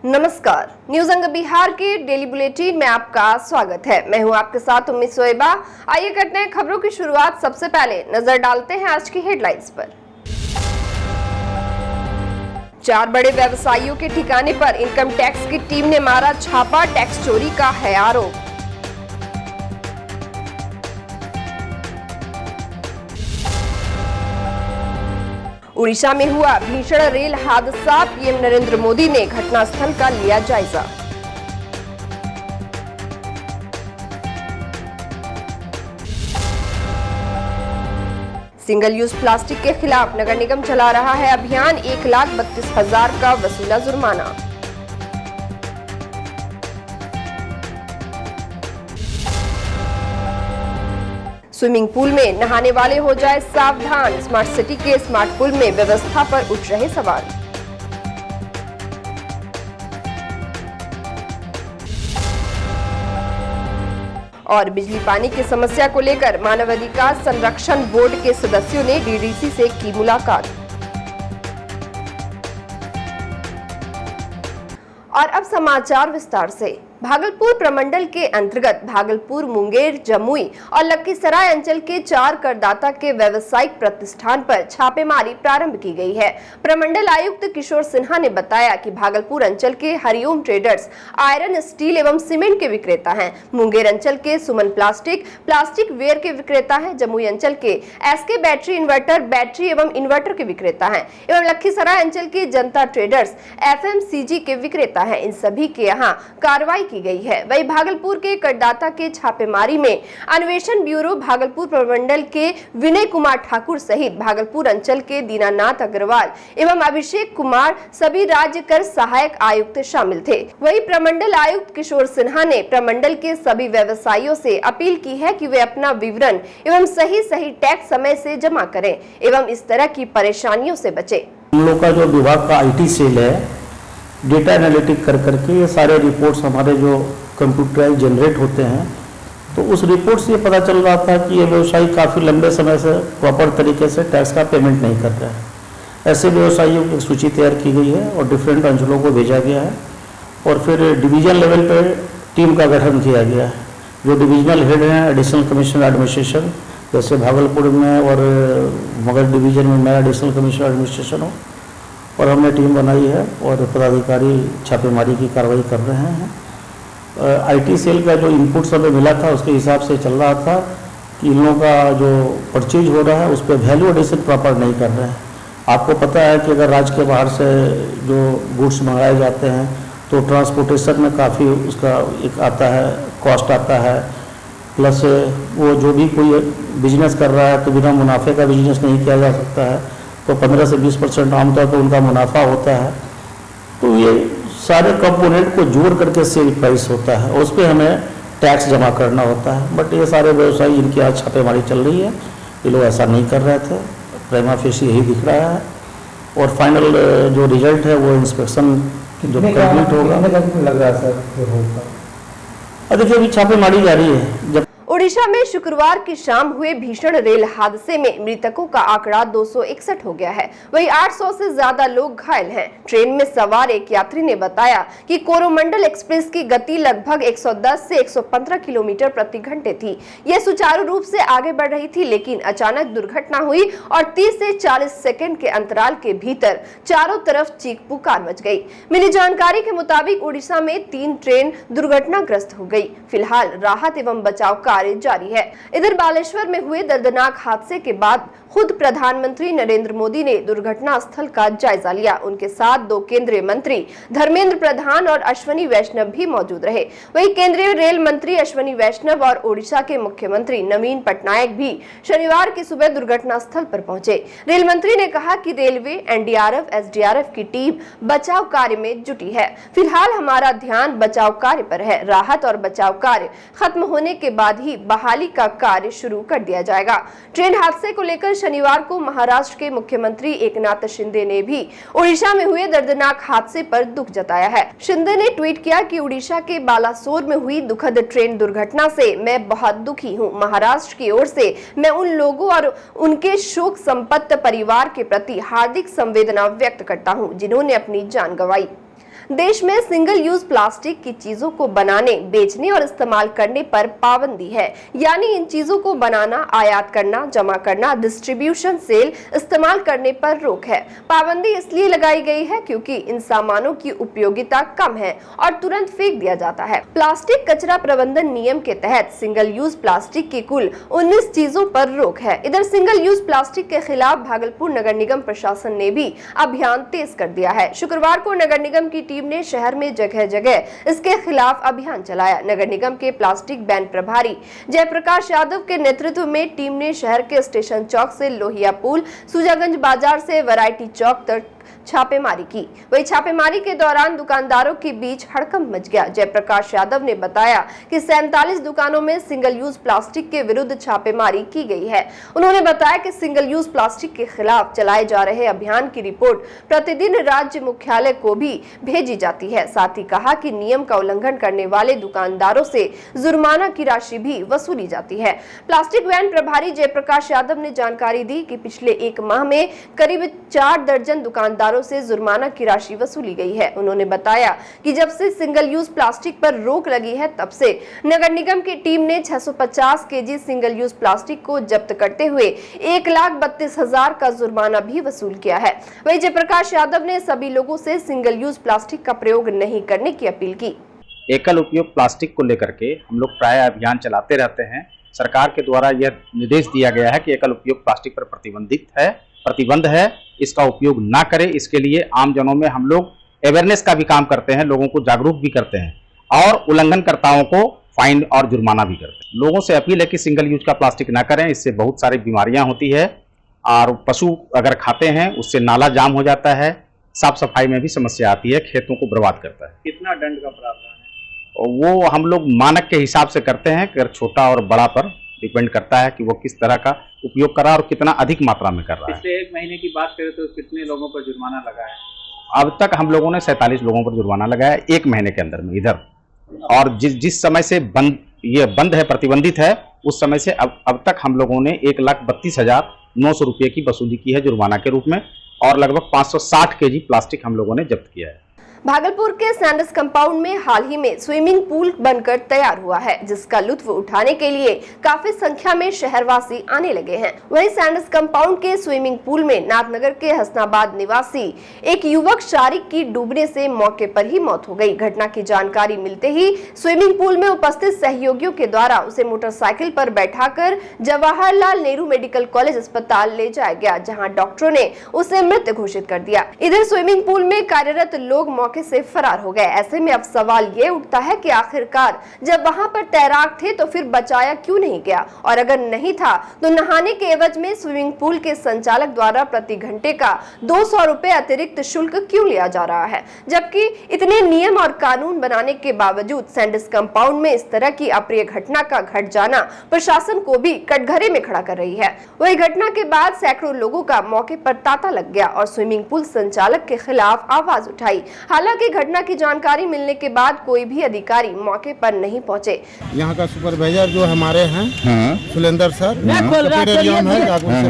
नमस्कार, न्यूज अंग बिहार के डेली बुलेटिन में आपका स्वागत है। मैं हूं आपके साथ उम्मीद सोएबा। आइए करते हैं खबरों की शुरुआत। सबसे पहले नजर डालते हैं आज की हेडलाइंस पर। 4 बड़े व्यवसायियों के ठिकाने पर इनकम टैक्स की टीम ने मारा छापा, टैक्स चोरी का है आरोप। उड़ीसा में हुआ भीषण रेल हादसा, पीएम नरेंद्र मोदी ने घटनास्थल का लिया जायजा। सिंगल यूज प्लास्टिक के खिलाफ नगर निगम चला रहा है अभियान, 1,32,000 का वसूला जुर्माना। स्विमिंग पूल में नहाने वाले हो जाए सावधान, स्मार्ट सिटी के स्मार्ट पूल में व्यवस्था पर उठ रहे सवाल। और बिजली पानी की समस्या को लेकर मानवाधिकार संरक्षण बोर्ड के सदस्यों ने डीडीसी से की मुलाकात। और अब समाचार विस्तार से। भागलपुर प्रमंडल के अंतर्गत भागलपुर, मुंगेर, जमुई और लखीसराय अंचल के 4 करदाता के व्यावसायिक प्रतिष्ठान पर छापेमारी प्रारंभ की गई है। प्रमंडल आयुक्त किशोर सिन्हा ने बताया कि भागलपुर अंचल के हरिओम ट्रेडर्स आयरन, स्टील एवं सीमेंट के विक्रेता हैं। मुंगेर अंचल के सुमन प्लास्टिक वेयर के विक्रेता हैं। जमुई अंचल के एसके बैटरी इन्वर्टर, बैटरी एवं इन्वर्टर के विक्रेता हैं एवं लखीसराय अंचल के जनता ट्रेडर्स FMCG के विक्रेता हैं। इन सभी के यहाँ कार्रवाई की गई है। वही भागलपुर के करदाता के छापेमारी में अन्वेषण ब्यूरो भागलपुर प्रमंडल के विनय कुमार ठाकुर सहित भागलपुर अंचल के दीनानाथ अग्रवाल एवं अभिषेक कुमार, सभी राज्य कर सहायक आयुक्त शामिल थे। वही प्रमंडल आयुक्त किशोर सिन्हा ने प्रमंडल के सभी व्यवसायियों से अपील की है कि वे अपना विवरण एवं सही टैक्स समय से जमा करें एवं इस तरह की परेशानियों से बचे। हम लोग का जो विभाग का IT सेल है, डेटा एनालिटिक कर करके ये सारे रिपोर्ट्स हमारे जो कंप्यूटराइज जनरेट होते हैं, तो उस रिपोर्ट से ये पता चल रहा था कि ये व्यवसायी काफ़ी लंबे समय से प्रॉपर तरीके से टैक्स का पेमेंट नहीं कर रहे हैं। ऐसे व्यवसायियों की सूची तैयार की गई है और डिफरेंट अंचलों को भेजा गया है और फिर डिवीजन लेवल पे टीम का गठन किया गया है। जो डिविजनल हेड हैं, एडिशनल कमिश्नर एडमिनिस्ट्रेशन, जैसे भागलपुर में और मगध डिवीजन में मैं एडिशनल कमिश्नर एडमिनिस्ट्रेशन हूँ, और हमने टीम बनाई है और पदाधिकारी छापेमारी की कार्रवाई कर रहे हैं। IT सेल का जो इनपुट हमें मिला था उसके हिसाब से चल रहा था कि इन लोगों का जो परचेज हो रहा है उस पर वैल्यू एडिशन प्रॉपर नहीं कर रहे हैं। आपको पता है कि अगर राज्य के बाहर से जो गुड्स मंगाए जाते हैं तो ट्रांसपोर्टेशन में काफ़ी उसका एक आता है, कॉस्ट आता है, प्लस वो जो भी कोई बिजनेस कर रहा है तो बिना मुनाफे का बिजनेस नहीं किया जा सकता है, तो 15 से 20% आमतौर पर उनका मुनाफा होता है। तो ये सारे कंपोनेंट को जोड़ करके सेल प्राइस होता है और उस पर हमें टैक्स जमा करना होता है। बट ये सारे व्यवसायी इनकी आज छापेमारी चल रही है, ये लोग ऐसा नहीं कर रहे थे। प्रेमा फेसी यही दिख रहा है और फाइनल जो रिजल्ट है वो इंस्पेक्शन जो कंप्लीट होगा लग रहा है सर। देखिए अभी छापेमारी जारी है। जब उड़ीसा में शुक्रवार की शाम हुए भीषण रेल हादसे में मृतकों का आंकड़ा 261 हो गया है। वहीं 800 से ज्यादा लोग घायल हैं। ट्रेन में सवार एक यात्री ने बताया कि कोरोमंडल एक्सप्रेस की गति लगभग 110 से 115 किलोमीटर प्रति घंटे थी। यह सुचारू रूप से आगे बढ़ रही थी, लेकिन अचानक दुर्घटना हुई और 30 से 40 सेकंड के अंतराल के भीतर चारों तरफ चीख पुकार मच गई। मिली जानकारी के मुताबिक उड़ीसा में 3 ट्रेन दुर्घटनाग्रस्त हो गई। फिलहाल राहत एवं बचाव कार्य जारी है। इधर बालेश्वर में हुए दर्दनाक हादसे के बाद खुद प्रधानमंत्री नरेंद्र मोदी ने दुर्घटना स्थल का जायजा लिया। उनके साथ 2 केंद्रीय मंत्री धर्मेंद्र प्रधान और अश्वनी वैष्णव भी मौजूद रहे। वहीं केंद्रीय रेल मंत्री अश्वनी वैष्णव और ओडिशा के मुख्यमंत्री नवीन पटनायक भी शनिवार की सुबह दुर्घटना स्थल पर पहुंचे। रेल मंत्री ने कहा कि रेलवे, NDRF, SDRF की टीम बचाव कार्य में जुटी है। फिलहाल हमारा ध्यान बचाव कार्य पर है। राहत और बचाव कार्य खत्म होने के बाद ही बहाली का कार्य शुरू कर दिया जाएगा। ट्रेन हादसे को लेकर शनिवार को महाराष्ट्र के मुख्यमंत्री एकनाथ शिंदे ने भी उड़ीसा में हुए दर्दनाक हादसे पर दुख जताया है। शिंदे ने ट्वीट किया कि उड़ीसा के बालासोर में हुई दुखद ट्रेन दुर्घटना से मैं बहुत दुखी हूं। महाराष्ट्र की ओर से मैं उन लोगों और उनके शोक संपन्न परिवार के प्रति हार्दिक संवेदना व्यक्त करता हूं जिन्होंने अपनी जान गंवाई। देश में सिंगल यूज प्लास्टिक की चीजों को बनाने, बेचने और इस्तेमाल करने पर पाबंदी है। यानी इन चीजों को बनाना, आयात करना, जमा करना, डिस्ट्रीब्यूशन, सेल, इस्तेमाल करने पर रोक है। पाबंदी इसलिए लगाई गई है क्योंकि इन सामानों की उपयोगिता कम है और तुरंत फेंक दिया जाता है। प्लास्टिक कचरा प्रबंधन नियम के तहत सिंगल यूज प्लास्टिक की कुल 19 चीजों पर रोक है। इधर सिंगल यूज प्लास्टिक के खिलाफ भागलपुर नगर निगम प्रशासन ने भी अभियान तेज कर दिया है। शुक्रवार को नगर निगम की टीम ने शहर में जगह जगह इसके खिलाफ अभियान चलाया। नगर निगम के प्लास्टिक बैन प्रभारी जयप्रकाश यादव के नेतृत्व में टीम ने शहर के स्टेशन चौक से लोहिया पुल, सुजागंज बाजार से वैरायटी चौक तक छापेमारी की। वही छापेमारी के दौरान दुकानदारों के बीच हड़कंप मच गया। जयप्रकाश यादव ने बताया कि 47 दुकानों में सिंगल यूज प्लास्टिक के विरुद्ध छापेमारी की गई है। उन्होंने बताया कि सिंगल यूज प्लास्टिक के खिलाफ चलाए जा रहे अभियान की रिपोर्ट प्रतिदिन राज्य मुख्यालय को भी भेजी जाती है। साथ ही कहा कि नियम का उल्लंघन करने वाले दुकानदारों से जुर्माना की राशि भी वसूली जाती है। प्लास्टिक वैन प्रभारी जयप्रकाश यादव ने जानकारी दी कि पिछले एक माह में करीब 4 दर्जन दुकानदारों से जुर्माना की राशि वसूली गई है। उन्होंने बताया कि जब से सिंगल यूज प्लास्टिक पर रोक लगी है तब से नगर निगम की टीम ने 650 केजी सिंगल यूज प्लास्टिक को जब्त करते हुए 1,32,000 का जुर्माना भी वसूल किया है। वहीं जयप्रकाश यादव ने सभी लोगों से सिंगल यूज प्लास्टिक का प्रयोग नहीं करने की अपील की। एकल उपयोग प्लास्टिक को लेकर के हम लोग प्राय अभियान चलाते रहते हैं। सरकार के द्वारा यह निर्देश दिया गया है कि एकल उपयोग प्लास्टिक पर प्रतिबंध है, इसका उपयोग ना करें। इसके लिए आम जनों में हम लोग अवेयरनेस का भी काम करते हैं, लोगों को जागरूक भी करते हैं और उल्लंघनकर्ताओं को फाइन और जुर्माना भी करते हैं। लोगों से अपील है कि सिंगल यूज का प्लास्टिक ना करें, इससे बहुत सारी बीमारियां होती है और पशु अगर खाते हैं उससे नाला जाम हो जाता है, साफ सफाई में भी समस्या आती है, खेतों को बर्बाद करता है। कितना दंड का प्रावधान है? वो हम लोग मानक के हिसाब से करते हैं, अगर छोटा और बड़ा पर डिपेंड करता है कि वो किस तरह का उपयोग कर रहा है और कितना अधिक मात्रा में कर रहा है। पिछले 1 महीने की बात करें तो कितने लोगों पर जुर्माना लगा है? अब तक हम लोगों ने 47 लोगों पर जुर्माना लगाया 1 महीने के अंदर में इधर। और जिस समय से बंद है, प्रतिबंधित है, उस समय से अब तक हम लोगों ने 1,32,900 रुपये की वसूली की है जुर्माना के रूप में और लगभग 560 केजी प्लास्टिक हम लोगों ने जब्त किया है। भागलपुर के सैंडस कंपाउंड में हाल ही में स्विमिंग पूल बनकर तैयार हुआ है, जिसका लुत्फ उठाने के लिए काफी संख्या में शहरवासी आने लगे हैं। वहीं सैंडस कंपाउंड के स्विमिंग पूल में नाथनगर के हसनाबाद निवासी एक युवक शारिक की डूबने से मौके पर ही मौत हो गई। घटना की जानकारी मिलते ही स्विमिंग पूल में उपस्थित सहयोगियों के द्वारा उसे मोटरसाइकिल पर बैठाकर जवाहरलाल नेहरू मेडिकल कॉलेज अस्पताल ले जाया गया, जहाँ डॉक्टरों ने उसे मृत घोषित कर दिया। इधर स्विमिंग पूल में कार्यरत लोग से फरार हो गए। ऐसे में अब सवाल ये उठता है कि आखिरकार जब वहां पर तैराक थे तो फिर बचाया क्यों नहीं गया, और अगर नहीं था तो नहाने के एवज में स्विमिंग पूल के संचालक द्वारा प्रति घंटे का 200 रुपए अतिरिक्त शुल्क क्यों लिया जा रहा है, जबकि इतने नियम और कानून बनाने के बावजूद सैंडस कंपाउंड में इस तरह की अप्रिय घटना का घट जाना प्रशासन को भी कटघरे में खड़ा कर रही है। वही घटना के बाद सैकड़ों लोगों का मौके पर तांता लग गया और स्विमिंग पूल संचालक के खिलाफ आवाज उठाई। हालांकि घटना की जानकारी मिलने के बाद कोई भी अधिकारी मौके पर नहीं पहुंचे। यहाँ का सुपरवाइजर जो हमारे हैं सुलेंदर सर, है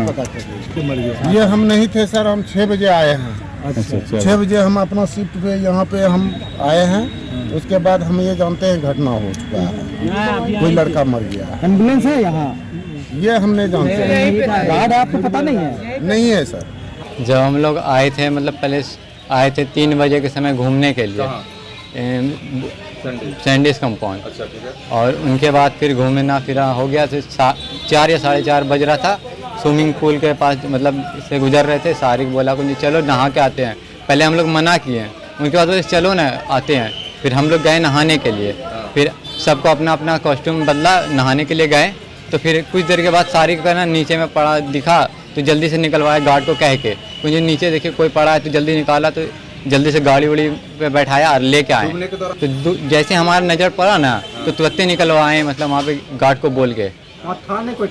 पता चलिए ये हम नहीं थे सर, हम 6 बजे आए हैं। अच्छा। 6 बजे हम अपना शिफ्ट पे यहाँ पे हम आए हैं। उसके बाद हम ये जानते हैं घटना हो चुका है, कोई लड़का मर गया। एम्बुलेंस है यहाँ? ये हम नहीं जानते। गार्ड आपको पता नहीं है? नहीं है सर। जब हम लोग आए थे, मतलब पहले आए थे 3 बजे के समय घूमने के लिए सैंडिस कंपाउंड। अच्छा, ठीक है। और उनके बाद फिर घूमना फिरा हो गया, तो 4 या 4:30 बज रहा था। स्विमिंग पूल के पास मतलब से गुजर रहे थे। सारिक बोला कुछ चलो नहा के आते हैं। पहले हम लोग मना किए, उनके बाद बोले चलो ना आते हैं। फिर हम लोग गए नहाने के लिए, फिर सबको अपना अपना कॉस्ट्यूम बदला, नहाने के लिए गए। तो फिर कुछ देर के बाद सारिक का ना नीचे में पड़ा दिखा, तो जल्दी से निकलवाया गार्ड को कह के। मुझे नीचे देखिए कोई पड़ा है तो जल्दी निकाला, तो जल्दी से गाड़ी उड़ी पे बैठाया और लेके आए। तो जैसे हमारा नज़र पड़ा ना तो तुरंत निकलवाए, मतलब वहाँ पे गार्ड को बोल के। था नहीं कोई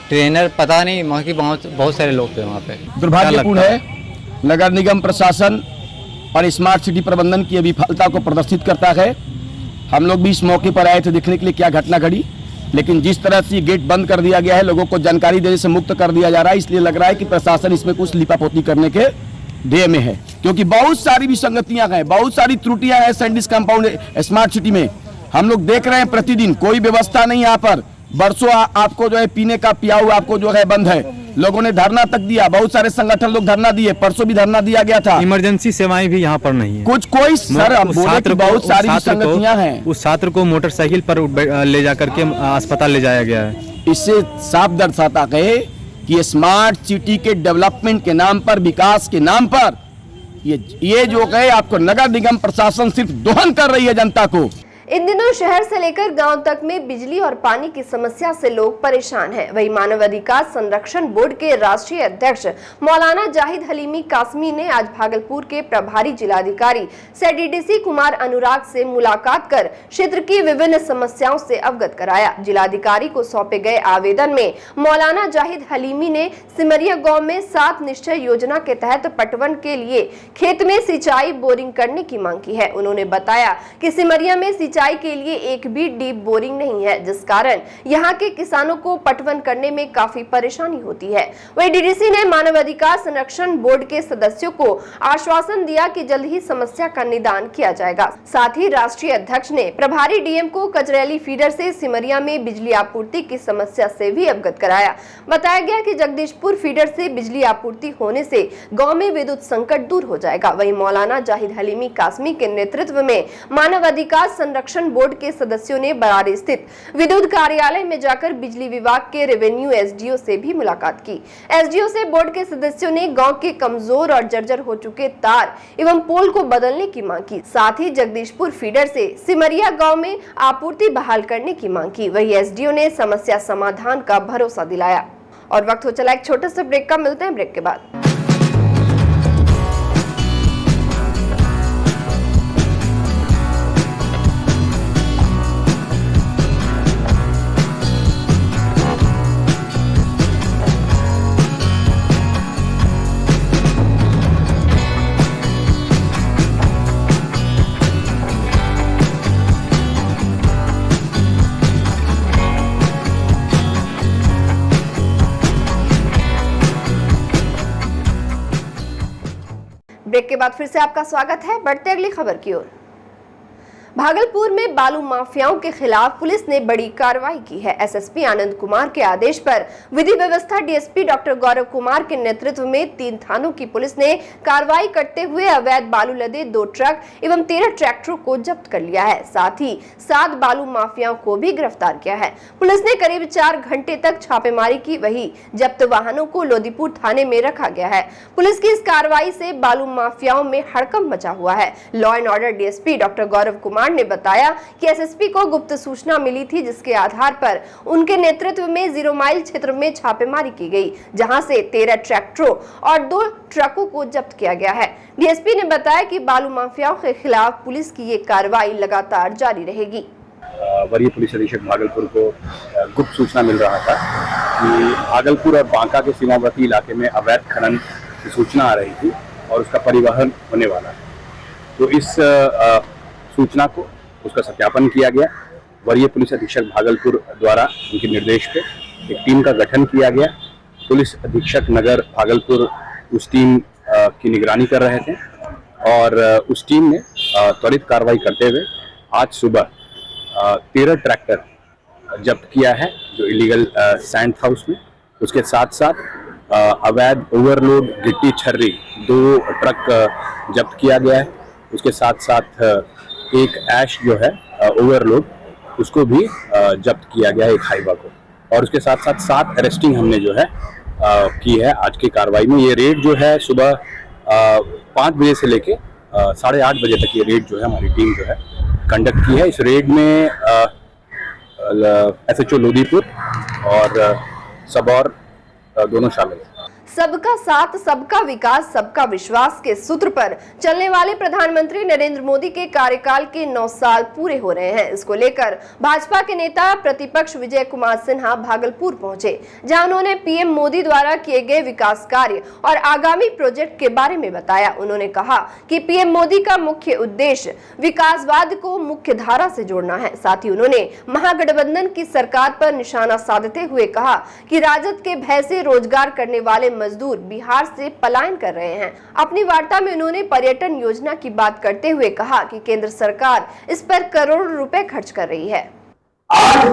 ट्रेनर पता नहीं, वहाँ की बहुत सारे लोग थे वहाँ पे। दुर्भाग्यपूर्ण है, नगर निगम प्रशासन और स्मार्ट सिटी प्रबंधन की विफलता को प्रदर्शित करता है। हम लोग भी इस मौके पर आए थे देखने के लिए क्या घटना घटी, लेकिन जिस तरह से गेट बंद कर दिया गया है, लोगों को जानकारी देने से मुक्त कर दिया जा रहा है, इसलिए लग रहा है कि प्रशासन इसमें कुछ लिपापोती करने के ध्येय में है, क्योंकि बहुत सारी विसंगतियां हैं, बहुत सारी त्रुटियां हैं सैंडिस कंपाउंड स्मार्ट सिटी में। हम लोग देख रहे हैं प्रतिदिन कोई व्यवस्था नहीं यहाँ पर, बरसों आपको जो है पीने का पिया हुआ आपको जो है बंद है। लोगों ने धरना तक दिया, बहुत सारे संगठन लोग धरना दिए, परसों भी धरना दिया गया था। इमरजेंसी सेवाएं भी यहाँ पर नहीं है। कुछ कोई सर हम बोले कि बहुत सारी विसंगतियां हैं। उस छात्र को मोटरसाइकिल पर ले जा करके अस्पताल ले जाया गया है। इससे साफ दर्शाता है कि स्मार्ट सिटी के डेवलपमेंट के नाम पर, विकास के नाम पर ये जो है आपको नगर निगम प्रशासन सिर्फ दोहन कर रही है जनता को। इन दिनों शहर से लेकर गांव तक में बिजली और पानी की समस्या से लोग परेशान हैं। वहीं मानव अधिकार संरक्षण बोर्ड के राष्ट्रीय अध्यक्ष मौलाना जाहिद हलीमी कासमी ने आज भागलपुर के प्रभारी जिलाधिकारी से डीडीसी कुमार अनुराग से मुलाकात कर क्षेत्र की विभिन्न समस्याओं से अवगत कराया। जिलाधिकारी को सौंपे गए आवेदन में मौलाना जाहिद हलीमी ने सिमरिया गाँव में 7 निश्चय योजना के तहत पटवन के लिए खेत में सिंचाई बोरिंग करने की मांग की है। उन्होंने बताया कि सिमरिया में सिंचाई के लिए एक भी डीप बोरिंग नहीं है, जिस कारण यहाँ के किसानों को पटवन करने में काफी परेशानी होती है। वहीं डीडीसी ने मानव अधिकार संरक्षण बोर्ड के सदस्यों को आश्वासन दिया कि जल्द ही समस्या का निदान किया जाएगा। साथ ही राष्ट्रीय अध्यक्ष ने प्रभारी डीएम को कचरेली फीडर से सिमरिया में बिजली आपूर्ति की समस्या से भी अवगत कराया। बताया गया कि जगदीशपुर फीडर से बिजली आपूर्ति होने से गाँव में विद्युत संकट दूर हो जाएगा। वहीं मौलाना जाहिद हलीमी कासमी के नेतृत्व में मानव अधिकार संरक्षण बोर्ड के सदस्यों ने बरारी स्थित विद्युत कार्यालय में जाकर बिजली विभाग के रेवेन्यू एसडीओ से भी मुलाकात की। एसडीओ से बोर्ड के सदस्यों ने गांव के कमजोर और जर्जर हो चुके तार एवं पोल को बदलने की मांग की। साथ ही जगदीशपुर फीडर से सिमरिया गांव में आपूर्ति बहाल करने की मांग की। वही एसडीओ ने समस्या समाधान का भरोसा दिलाया। और वक्त हो चला एक छोटे से ब्रेक का, मिलते हैं ब्रेक के बाद। ब्रेक के बाद फिर से आपका स्वागत है। बढ़ते अगली खबर की ओर। भागलपुर में बालू माफियाओं के खिलाफ पुलिस ने बड़ी कार्रवाई की है। एसएसपी आनंद कुमार के आदेश पर विधि व्यवस्था डीएसपी डॉक्टर गौरव कुमार के नेतृत्व में 3 थानों की पुलिस ने कार्रवाई करते हुए अवैध बालू लदे 2 ट्रक एवं 13 ट्रैक्टरों को जब्त कर लिया है। साथ ही 7 बालू माफियाओं को भी गिरफ्तार किया है। पुलिस ने करीब 4 घंटे तक छापेमारी की। वही जब्त वाहनों को लोदीपुर थाने में रखा गया है। पुलिस की इस कार्रवाई से बालू माफियाओं में हड़कंप मचा हुआ है। Law and order DSP doctor Gaurav Kumar ने बताया कि एसएसपी को गुप्त सूचना मिली थी, जिसके आधार पर उनके नेतृत्व में 0 माइल क्षेत्र में छापेमारी की गई, जहां से 13 ट्रैक्टरों और 2 ट्रकों को जब्त किया गया है। डीएसपी ने बताया कि बालू माफियाओं के खिलाफ पुलिस की ये कार्रवाई लगातार जारी रहेगी। वरीय पुलिस अधीक्षक भागलपुर को गुप्त सूचना मिल रहा था कि भागलपुर और बांका के सीमावर्ती इलाके में अवैध खनन की सूचना आ रही थी और उसका परिवहन होने वाला है। तो इस सूचना को उसका सत्यापन किया गया। वरीय पुलिस अधीक्षक भागलपुर द्वारा उनके निर्देश पे एक टीम का गठन किया गया। पुलिस अधीक्षक नगर भागलपुर उस टीम की निगरानी कर रहे थे और उस टीम ने त्वरित कार्रवाई करते हुए आज सुबह 13 ट्रैक्टर जब्त किया है जो इलीगल सैंड था उसमें। उसके साथ साथ अवैध ओवरलोड गिट्टी छर्री 2 ट्रक जब्त किया गया है। उसके साथ साथ एक ऐश जो है ओवरलोड उसको भी जब्त किया गया है, एक हाइवा को। और उसके साथ साथ 7 अरेस्टिंग हमने जो है की है आज की कार्रवाई में। ये रेड जो है सुबह 5 बजे से लेके 8:30 बजे तक ये रेड जो है हमारी टीम जो है कंडक्ट की है। इस रेड में एसएचओ लोदीपुर और सबौर दोनों शामिल हैं। सबका साथ, सबका विकास, सबका विश्वास के सूत्र पर चलने वाले प्रधानमंत्री नरेंद्र मोदी के कार्यकाल के 9 साल पूरे हो रहे हैं। इसको लेकर भाजपा के नेता प्रतिपक्ष विजय कुमार सिन्हा भागलपुर पहुंचे, जहां उन्होंने पीएम मोदी द्वारा किए गए विकास कार्य और आगामी प्रोजेक्ट के बारे में बताया। उन्होंने कहा कि पीएम मोदी का मुख्य उद्देश्य विकासवाद को मुख्य धारा से जोड़ना है। साथ ही उन्होंने महागठबंधन की सरकार पर निशाना साधते हुए कहा कि राजद के भय से रोजगार करने वाले मजदूर बिहार से पलायन कर रहे हैं। अपनी वार्ता में उन्होंने पर्यटन योजना की बात करते हुए कहा कि केंद्र सरकार इस पर करोड़ों रुपए खर्च कर रही है। आज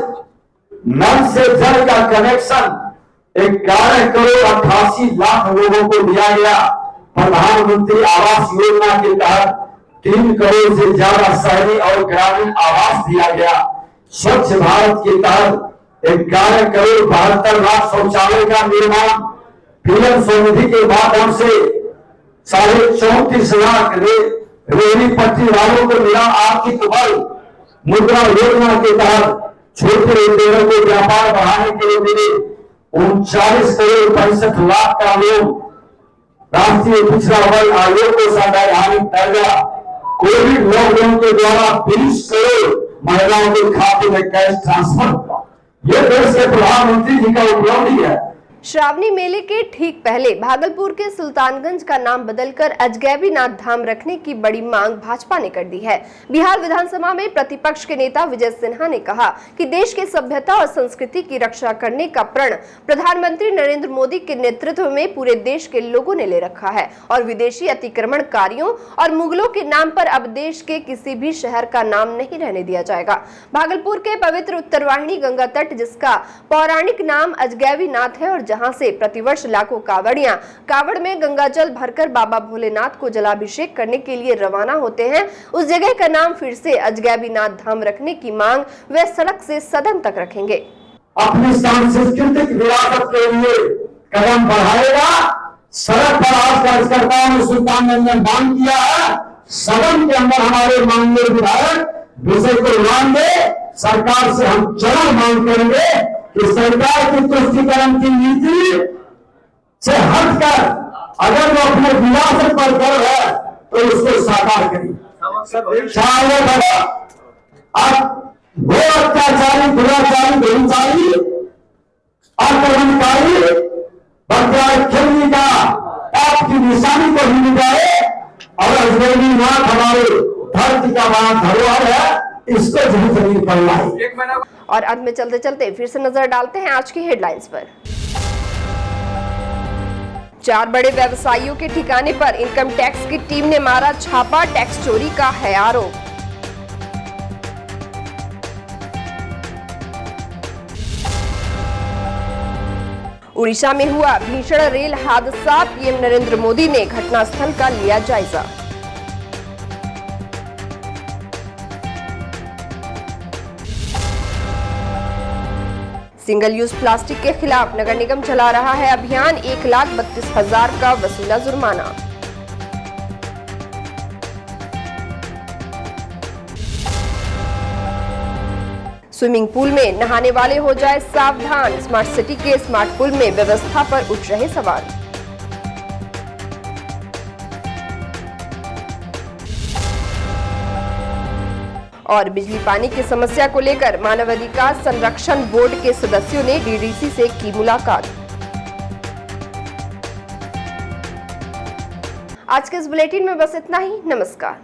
नल से जल का कनेक्शन 11 करोड़ 88 लाख लोगों को दिया गया। प्रधानमंत्री आवास योजना के तहत 3 करोड़ से ज्यादा शहरी और ग्रामीण आवास दिया गया। स्वच्छ भारत के तहत 11 करोड़ 72 लाख शौचालय का निर्माण, पीएम स्वनिधि के माध्यम से 34.5 लाख रेहड़ी पटरी वालों को मिला आर्थिक बल। मुद्रा योजना के तहत छोटे उद्योगों को व्यापार बढ़ाने के लिए मिले 39 करोड़ 65 लाख का लोन। राष्ट्रीय पिछड़ा वर्ग आयोग को संवैधानिक दर्जा। कोविड लॉकडाउन के द्वारा 20 करोड़ महिलाओं के खाते में कैश ट्रांसफर हुआ। ये देश के प्रधानमंत्री जी का उपलब्धि है। श्रावणी मेले के ठीक पहले भागलपुर के सुल्तानगंज का नाम बदलकर अजगैबीनाथ धाम रखने की बड़ी मांग भाजपा ने कर दी है। बिहार विधानसभा में प्रतिपक्ष के नेता विजय सिन्हा ने कहा कि देश की सभ्यता और संस्कृति की रक्षा करने का प्रण प्रधानमंत्री नरेंद्र मोदी के नेतृत्व में पूरे देश के लोगों ने ले रखा है और विदेशी अतिक्रमणकारियों और मुगलों के नाम पर अब देश के किसी भी शहर का नाम नहीं रहने दिया जाएगा। भागलपुर के पवित्र उत्तरवाहिनी गंगा तट, जिसका पौराणिक नाम अजगैबीनाथ है और जहां से प्रतिवर्ष लाखों कावड़ियां कावड़ में गंगाजल भरकर बाबा भोलेनाथ को जलाभिषेक करने के लिए रवाना होते हैं, उस जगह का नाम फिर से अजगैबीनाथ धाम रखने की मांग वे सड़क से सदन तक रखेंगे। अपनी सांस्कृतिक विरासत के लिए कदम बढ़ाएगा। सड़क पर आज कार्यकर्ताओं ने सुल्तानगंज में मांग किया है। सदन के अंदर हमारे माननीय विधायक विषय को मान दे। सरकार से हम जरूर मांग करेंगे कि सरकार की तुष्टीकरण की नीति से हटकर अगर वो अपने विरासत पर गर्व है तो उसको साकार करें। अब वो अत्याचारी, दुराचारी, बेचारी, आक्रमणकारी बख्तियार का आपकी निशानी को ही मिटाए और अजगैबीनाथ हमारे धरती का बड़ा धरोहर है, इसको जमीन पर लाए। और अंत में चलते चलते फिर से नजर डालते हैं आज की हेडलाइंस पर। 4 बड़े व्यवसायियों के ठिकाने पर इनकम टैक्स की टीम ने मारा छापा, टैक्स चोरी का है आरोप। उड़ीसा में हुआ भीषण रेल हादसा, पीएम नरेंद्र मोदी ने घटनास्थल का लिया जायजा। सिंगल यूज प्लास्टिक के खिलाफ नगर निगम चला रहा है अभियान, 1,32,000 का वसूला जुर्माना। स्विमिंग पूल में नहाने वाले हो जाए सावधान, स्मार्ट सिटी के स्मार्ट पूल में व्यवस्था पर उठ रहे सवाल। और बिजली पानी की समस्या को लेकर मानवाधिकार संरक्षण बोर्ड के सदस्यों ने डीडीसी से की मुलाकात। आज के इस बुलेटिन में बस इतना ही। नमस्कार।